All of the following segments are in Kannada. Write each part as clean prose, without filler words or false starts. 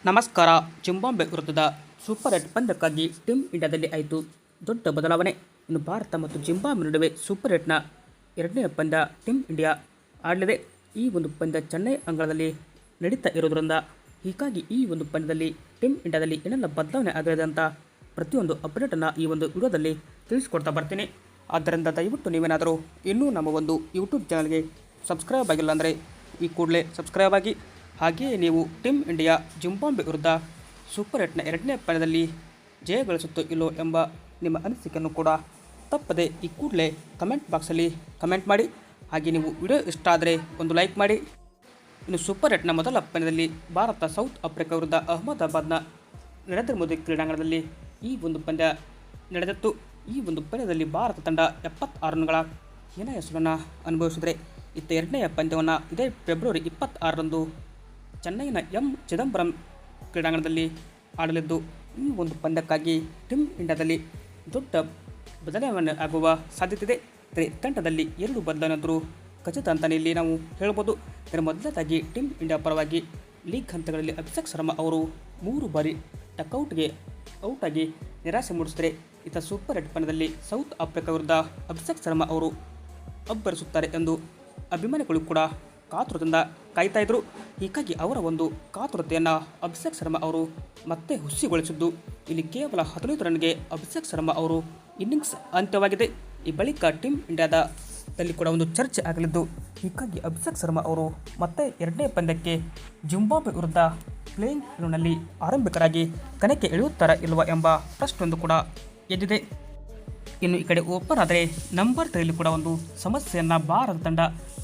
ನಮಸ್ಕಾರ. ಜಿಂಬಾಬ್ವೆ ವಿರುದ್ಧದ ಸೂಪರ್ 8 ಪಂದ್ಯಕ್ಕಾಗಿ ಟೀಮ್ ಇಂಡಿಯಾದಲ್ಲಿ ಆಯಿತು ದೊಡ್ಡ ಬದಲಾವಣೆ. ಇನ್ನು ಭಾರತ ಮತ್ತು ಜಿಂಬಾಬ್ವೆ ನಡುವೆ ಸೂಪರ್ 8ನ ಎರಡನೇ ಪಂದ್ಯ ಟೀಮ್ ಇಂಡಿಯಾ ಆಡಲಿದೆ. ಈ ಒಂದು ಪಂದ್ಯ ಚೆನ್ನೈ ಅಂಗಳದಲ್ಲಿ ನಡೀತಾ ಇರೋದ್ರಿಂದ ಹೀಗಾಗಿ ಈ ಒಂದು ಪಂದ್ಯದಲ್ಲಿ ಟೀಮ್ ಇಂಡಿಯಾದಲ್ಲಿ ಏನೆಲ್ಲ ಬದಲಾವಣೆ ಆಗಲಿದೆ ಅಂತ ಪ್ರತಿಯೊಂದು ಅಪ್ಡೇಟನ್ನು ಈ ಒಂದು ವಿಡಿಯೋದಲ್ಲಿ ತಿಳಿಸ್ಕೊಡ್ತಾ ಬರ್ತೀನಿ. ಆದ್ದರಿಂದ ದಯವಿಟ್ಟು ನೀವೇನಾದರೂ ಇನ್ನೂ ನಮ್ಮ ಒಂದು ಯೂಟ್ಯೂಬ್ ಚಾನಲ್ಗೆ ಸಬ್ಸ್ಕ್ರೈಬ್ ಆಗಿಲ್ಲ ಅಂದರೆ ಈ ಕೂಡಲೇ ಸಬ್ಸ್ಕ್ರೈಬ್ ಆಗಿ. ಹಾಗೆಯೇ ನೀವು ಟೀಮ್ ಇಂಡಿಯಾ ಜಿಂಬಾಬ್ವೆ ವಿರುದ್ಧ ಸೂಪರ್ 8ನ ಎರಡನೇ ಪಂದ್ಯದಲ್ಲಿ ಜಯ ಗಳಿಸುತ್ತೋ ಇಲ್ಲೋ ಎಂಬ ನಿಮ್ಮ ಅನಿಸಿಕೆಯನ್ನು ಕೂಡ ತಪ್ಪದೆ ಈ ಕೂಡಲೇ ಕಮೆಂಟ್ ಬಾಕ್ಸಲ್ಲಿ ಕಮೆಂಟ್ ಮಾಡಿ. ಹಾಗೆ ನೀವು ವಿಡಿಯೋ ಇಷ್ಟ ಆದರೆ ಒಂದು ಲೈಕ್ ಮಾಡಿ. ಇನ್ನು ಸೂಪರ್ 8ನ ಮೊದಲ ಪಂದ್ಯದಲ್ಲಿ ಭಾರತ ಸೌತ್ ಆಫ್ರಿಕಾ ವಿರುದ್ಧ ಅಹಮದಾಬಾದ್ನ ನರೇಂದ್ರ ಮೋದಿ ಕ್ರೀಡಾಂಗಣದಲ್ಲಿ ಈ ಒಂದು ಪಂದ್ಯ ನಡೆದಿತ್ತು. ಈ ಒಂದು ಪಂದ್ಯದಲ್ಲಿ ಭಾರತ ತಂಡ 76 ರನ್ಗಳ ಹೀನಾಯ ಸೋಲನ್ನು ಅನುಭವಿಸಿದರೆ ಇತ್ತ ಎರಡನೆಯ ಪಂದ್ಯವನ್ನು ಇದೇ ಫೆಬ್ರವರಿ 26ರಂದು ಚೆನ್ನೈನ ಚಿದಂಬರಂ ಕ್ರೀಡಾಂಗಣದಲ್ಲಿ ಆಡಲಿದ್ದು ಈ ಒಂದು ಪಂದ್ಯಕ್ಕಾಗಿ ಟೀಮ್ ಇಂಡಿಯಾದಲ್ಲಿ ದೊಡ್ಡ ಬದಲಾವಣೆ ಆಗುವ ಸಾಧ್ಯತೆ ಇದೆ. ತಂಡದಲ್ಲಿ 2 ಬದಲಾವಣೆಯಾದರೂ ಖಚಿತ ಅಂತಲೇ ಇಲ್ಲಿ ನಾವು ಹೇಳ್ಬೋದು. ಇದರ ಮೊದಲದಾಗಿ ಟೀಮ್ ಇಂಡಿಯಾ ಪರವಾಗಿ ಲೀಗ್ ಹಂತಗಳಲ್ಲಿ ಅಭಿಷೇಕ್ ಶರ್ಮಾ ಅವರು 3 ಬಾರಿ ಔಟಾಗಿ ನಿರಾಸೆ ಮೂಡಿಸಿದರೆ ಇತ್ತ ಸೂಪರ್ 8 ಪಂದ್ಯದಲ್ಲಿ ಸೌತ್ ಆಫ್ರಿಕಾ ವಿರುದ್ಧ ಅಭಿಷೇಕ್ ಶರ್ಮಾ ಅವರು ಅಬ್ಬರಿಸುತ್ತಾರೆ ಎಂದು ಅಭಿಮಾನಿಗಳು ಕೂಡ ಕಾತುರದಿಂದ ಕಾಯ್ತಾ ಇದ್ದರು. ಹೀಗಾಗಿ ಅವರ ಒಂದು ಕಾತುರತೆಯನ್ನು ಅಭಿಷೇಕ್ ಶರ್ಮಾ ಅವರು ಮತ್ತೆ ಹುಸಿಗೊಳಿಸಿದ್ದು ಇಲ್ಲಿ ಕೇವಲ 15 ರನ್ಗೆ ಅಭಿಷೇಕ್ ಶರ್ಮಾ ಅವರು ಇನ್ನಿಂಗ್ಸ್ ಅಂತ್ಯವಾಗಿದೆ. ಈ ಬಳಿಕ ಟೀಮ್ ಇಂಡಿಯಾದಲ್ಲಿ ಕೂಡ ಒಂದು ಚರ್ಚೆ ಆಗಲಿದ್ದು ಹೀಗಾಗಿ ಅಭಿಷೇಕ್ ಶರ್ಮಾ ಅವರು ಮತ್ತೆ ಎರಡನೇ ಪಂದ್ಯಕ್ಕೆ ಜಿಂಬಾಬ್ವೆ ವಿರುದ್ಧ ಪ್ಲೇಯಿಂಗ್ ನಲ್ಲಿ ಆರಂಭಿಕರಾಗಿ ಕಣಕ್ಕೆ ಇಳಿಯುತ್ತಾರಾ ಇಲ್ವಾ ಎಂಬ ಪ್ರಶ್ನೆಯೊಂದು ಕೂಡ ಎದ್ದಿದೆ. ಇನ್ನು ಈ ಕಡೆ ಓಪನ್ ಆದರೆ ನಂಬರ್ 3 ಕೂಡ ಒಂದು ಸಮಸ್ಯೆಯನ್ನು ಭಾರತ ತಂಡ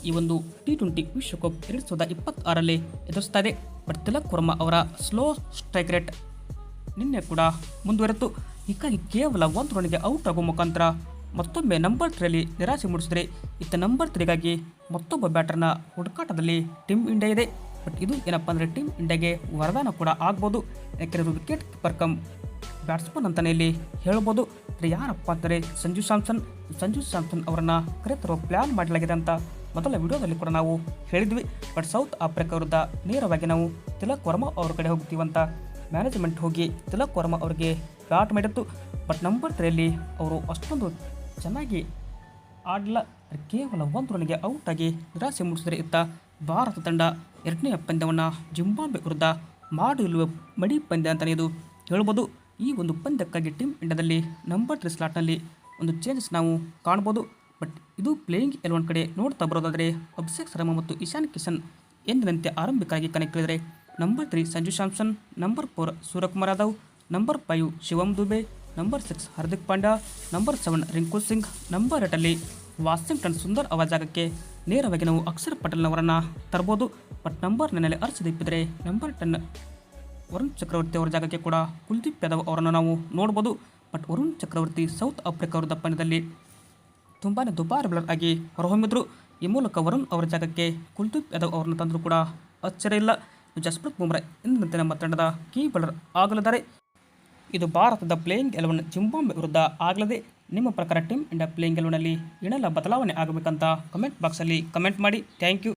ಈ ಒಂದು T20 ವಿಶ್ವಕಪ್ 2026ರಲ್ಲಿ ಎದುರಿಸ್ತಾ ಇದೆ. ಬಟ್ ತಿಲಕ್ ವರ್ಮಾ ಅವರ ಸ್ಲೋ ಸ್ಟ್ರೈಕ್ ರೇಟ್ ನಿನ್ನೆ ಕೂಡ ಮುಂದುವರೆತು. ಹೀಗಾಗಿ ಕೇವಲ 1 ರನ್ಗೆ ಔಟ್ ಆಗುವ ಮುಖಾಂತರ ಮತ್ತೊಮ್ಮೆ ನಂಬರ್ 3ರಲ್ಲಿ ನಿರಾಸೆ ಮೂಡಿಸಿದರೆ ಇತ್ತ ನಂಬರ್ 3ಗಾಗಿ ಮತ್ತೊಬ್ಬ ಬ್ಯಾಟರ್ನ ಹುಡುಕಾಟದಲ್ಲಿ ಟೀಮ್ ಇಂಡಿಯಾ ಇದೆ. ಬಟ್ ಇದು ಏನಪ್ಪ ಅಂದರೆ ಟೀಮ್ ಇಂಡಿಯಾಗೆ ವರದಾನ ಕೂಡ ಆಗ್ಬೋದು. ಯಾಕೆಂದರೆ ವಿಕೆಟ್ ಕೀಪರ್ ಕಮ್ ಬ್ಯಾಟ್ಸ್ಮನ್ ಅಂತಲೇ ಇಲ್ಲಿ ಹೇಳ್ಬೋದು. ಯಾರಪ್ಪ ಅಂದರೆ ಸಂಜು ಸ್ಯಾಮ್ಸನ್ ಅವರನ್ನು ಕರೆತರುವ ಪ್ಲ್ಯಾನ್ ಮಾಡಲಾಗಿದೆ ಅಂತ ಮೊದಲ ವಿಡಿಯೋದಲ್ಲಿ ಕೂಡ ನಾವು ಹೇಳಿದ್ವಿ. ಬಟ್ ಸೌತ್ ಆಫ್ರಿಕಾ ವಿರುದ್ಧ ನೇರವಾಗಿ ನಾವು ತಿಲಕ್ ವರ್ಮಾ ಅವ್ರ ಕಡೆ ಹೋಗ್ತೀವಂತ ಮ್ಯಾನೇಜ್ಮೆಂಟ್ ಹೋಗಿ ತಿಲಕ್ ವರ್ಮಾ ಅವರಿಗೆ ಬ್ಯಾಟ್ ಮಾಡಿತ್ತು. ಬಟ್ ನಂಬರ್ 3ರಲ್ಲಿ ಅವರು ಅಷ್ಟೊಂದು ಚೆನ್ನಾಗಿ ಆಡಲಿಲ್ಲ. ಕೇವಲ 1 ರನ್ಗೆ ಔಟಾಗಿ ನಿರಾಸೆ ಮೂಡಿಸಿದರೆ ಇತ್ತ ಭಾರತ ತಂಡ ಎರಡನೆಯ ಪಂದ್ಯವನ್ನು ಜಿಂಬಾಬ್ವೆ ವಿರುದ್ಧ ಮಾಡಿಲ್ಲುವ ಮಡಿ ಪಂದ್ಯ ಅಂತಲೇ ಇದು ಹೇಳ್ಬೋದು. ಈ ಒಂದು ಪಂದ್ಯಕ್ಕಾಗಿ ಟೀಮ್ ಇಂಡಿಯಾದಲ್ಲಿ ನಂಬರ್ 3 ಸ್ಲಾಟ್ನಲ್ಲಿ ಒಂದು ಚೇಂಜಸ್ ನಾವು ಕಾಣ್ಬೋದು. ಬಟ್ ಇದು ಪ್ಲೇಯಿಂಗ್ 11 ಕಡೆ ನೋಡ್ತಾ ಬರೋದಾದರೆ ಅಭಿಷೇಕ್ ಶರ್ಮಾ ಮತ್ತು ಇಶಾನ್ ಕಿಶನ್ ಎಂದಿನಂತೆ ಆರಂಭಿಕರಾಗಿ ಕಣಕ್ಕಿಳಿದರೆ number 3 Sanju Samson, number 4 Suryakumar Yadav, number 5 Shivam Dube, number 6 Hardik Pandya, number 7 Rinku Singh, number 8ರಲ್ಲಿ ವಾಷಿಂಗ್ಟನ್ ಸುಂದರ್ ಅವರ ಜಾಗಕ್ಕೆ ನೇರವಾಗಿ ನಾವು ಅಕ್ಷರ್ ಪಟೇಲ್ನವರನ್ನು ತರ್ಬೋದು. ಬಟ್ ನಂಬರ್ 9ನಲ್ಲಿ ಹರ್ಷದೀಪ್ ಇದ್ದರೆ ನಂಬರ್ 10 ವರುಣ್ ಚಕ್ರವರ್ತಿ ಅವರ ಜಾಗಕ್ಕೆ ಕೂಡ ಕುಲ್ದೀಪ್ ಯಾದವ್ ಅವರನ್ನು ನಾವು ನೋಡ್ಬೋದು. But Varun Chakravarthy South Africa ವಿರುದ್ಧ ಪಂದ್ಯದಲ್ಲಿ ತುಂಬಾ ದುಬಾರಿ ಬೌಲರ್ ಆಗಿ ಹೊರಹೊಮ್ಮಿದ್ರು. ಈ ಮೂಲಕ ವರುಣ್ ಅವರ ಜಾಗಕ್ಕೆ ಕುಲ್ದೀಪ್ ಯಾದವ್ ಅವರನ್ನು ತಂದರೂ ಕೂಡ ಆಶ್ಚರ್ಯ ಇಲ್ಲ. ಜಸ್ಪ್ರೀತ್ ಬುಮ್ರಾ ಎಂದಿನಂತೆ ನಮ್ಮ ತಂಡದ ಕೀ ಬೌಲರ್ ಆಗಲಿದ್ದಾರೆ. ಇದು ಭಾರತದ ಪ್ಲೇಯಿಂಗ್ 11 ಜಿಂಬಾಬ್ವೆ ವಿರುದ್ಧ ಆಗಲಿದೆ. ನಿಮ್ಮ ಪ್ರಕಾರ ಟೀಮ್ ಇಂಡಿಯಾ ಪ್ಲೇಯಿಂಗ್ 11ನಲ್ಲಿ ಏನೆಲ್ಲ ಬದಲಾವಣೆ ಆಗಬೇಕಂತ ಕಮೆಂಟ್ ಬಾಕ್ಸಲ್ಲಿ ಕಮೆಂಟ್ ಮಾಡಿ. Thank you.